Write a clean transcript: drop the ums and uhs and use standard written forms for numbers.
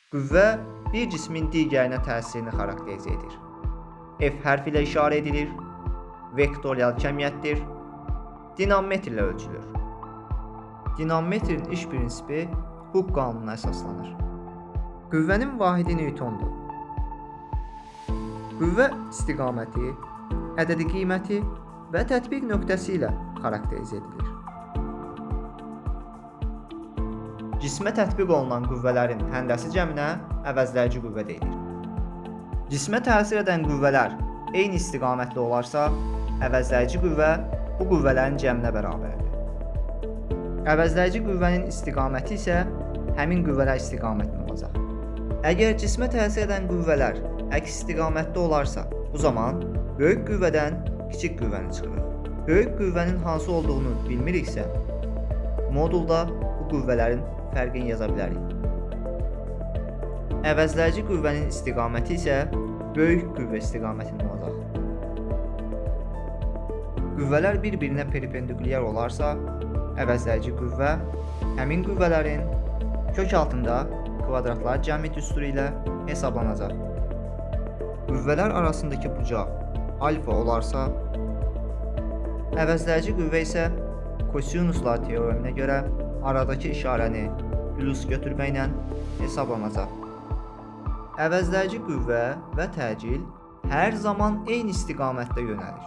Qüvvə bir cismin digərinə təsirini xarakterizə edir. F hərfi ilə işarə edilir, vektorial kəmiyyətdir, dinamometr ilə ölçülür. Dinamometrin iş prinsipi Hooke qanununa əsaslanır. Qüvvənin vahidi Newtondur. Qüvvə istiqaməti, ədədi qiyməti və tətbiq nöqtəsi ilə xarakterizə edilir. Cismə tətbiq olunan qüvvələrin həndəsi cəminə əvəzləyici qüvvə deyilir. Cismə təsir edən qüvvələr eyni istiqamətdə olarsa, əvəzləyici qüvvə bu qüvvələrin cəminə bərabərdir. Əvəzləyici qüvvənin istiqaməti isə həmin qüvvələr istiqamətində olacaq. Əgər cismə təsir edən qüvvələr əks istiqamətdə olarsa, bu zaman böyük qüvvədən kiçik qüvvəni çıxırıq. Böyük qüvvənin hansı olduğunu bilmiriksə, modulda bu qüvvələrin fərqini yaza bilərik. Əvəzləyici qüvvənin istiqaməti isə böyük qüvvə istiqamətində olacaq. Qüvvələr bir-birinə perpendikulyar olarsa, əvəzləyici qüvvə həmin qüvvələrin kök altında kvadratlar cəmi düsturu ilə hesablanacaq. Qüvvələr arasındakı bucaq alfa olarsa, əvəzləyici qüvvə isə kosinuslar teoreminə görə aradakı işarəni plus götürməklə hesablanacaq. Əvəzləyici qüvvə və təcil hər zaman eyni istiqamətdə yönəlir.